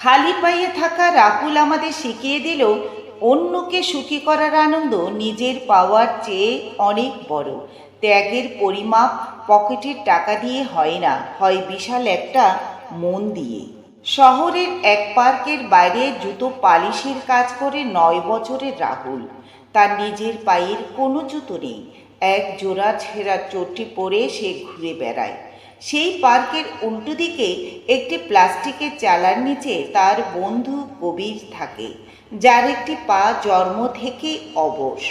খালি পায়ে থাকা রাহুল আমাদের শিখিয়ে দিল অন্যকে সুখী করার আনন্দ নিজের পাওয়ার চেয়ে অনেক বড়। ত্যাগের পরিমাপ পকেটের টাকা দিয়ে হয় না, হয় বিশাল একটা মন দিয়ে। শহরের এক পার্কের বাইরে জুতো পালিশের কাজ করে 9 বছরের রাহুল। তার নিজের পায়ের কোনো জুতো নেই, এক জোড়া ছেঁড়া চটি পরে সে ঘুরে বেড়ায়। সেই পার্কের উল্টো দিকে একটি প্লাস্টিকের চালার নিচে তার বন্ধু কবির থাকে, যার একটি পা জন্ম থেকে অবশ।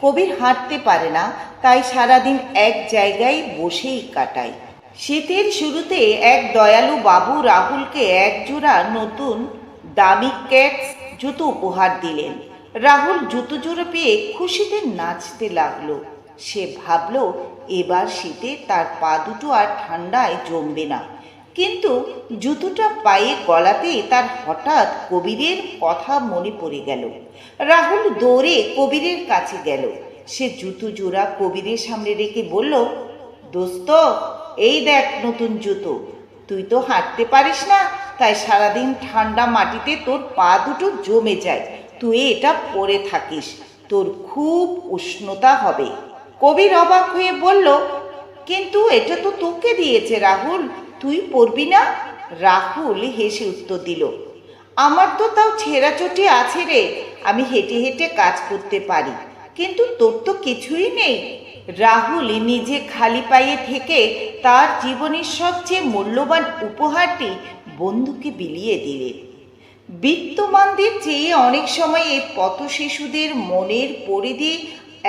কবির হাঁটতে পারে না, তাই সারাদিন এক জায়গায় বসেই কাটায়। শীতের শুরুতে এক দয়ালু বাবু রাহুলকে এক জোড়া নতুন দামি ক্যাটস জুতো উপহার দিলেন। রাহুল জুতো জোড়া পেয়ে খুশিতে নাচতে লাগলো। সে ভাবল এবার শীতে তার পা দুটো আর ঠান্ডায় জমবে না। কিন্তু জুতোটা পায়ে গলাতে তার হঠাৎ কবিরের কথা মনে পড়ে গেল। রাহুল দৌড়ে কবিরের কাছে গেল। সে জুতো জোড়া কবিরের সামনে রেখে বলল, দোস্ত, এই দেখ নতুন জুতো। তুই তো হাঁটতে পারিস না, তাই সারাদিন ঠান্ডা মাটিতে তোর পা দুটো জমে যায়। তুই এটা পরে থাকিস, তোর খুব উষ্ণতা হবে। কবির অবাক হয়ে বলল, কিন্তু এটা তো তোকে দিয়েছে রাহুল, তুই পরবি না? রাহুল হেসে উত্তর দিল, আমার তো তাও ছেঁড়া চটি আছে রে, আমি হেঁটে হেঁটে কাজ করতে পারি, কিন্তু তোর তো কিছুই নেই। রাহুল নিজে খালি পায়ে থেকে তার জীবনের সবচেয়ে মূল্যবান উপহারটি বন্ধুকে বিলিয়ে দিলেন। বিত্তমানদের চেয়ে অনেক সময় এই পথ শিশুদের মনের পরিধি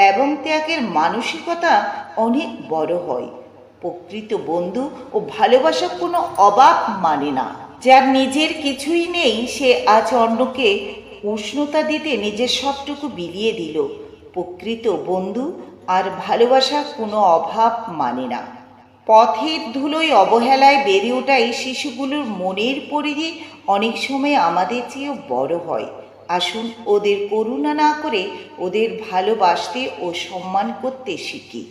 এবং ত্যাগের মানসিকতা অনেক বড় হয়। প্রকৃত বন্ধু ও ভালোবাসা কোনো অভাব মানে না। যার নিজের কিছুই নেই সে আজ অন্যকে উষ্ণতা দিতে নিজের সবটুকু বিলিয়ে দিল। প্রকৃত বন্ধু আর ভালোবাসা কোনো অভাব মানে না। পথের ধুলোয় অবহেলায় বেড়ে ওঠা এই শিশুগুলোর মনের পরিধি অনেক সময় আমাদের চেয়েও বড় হয়। আসুন ওদের করুণা না করে ওদের ভালোবাসতে ও সম্মান করতে শিখি।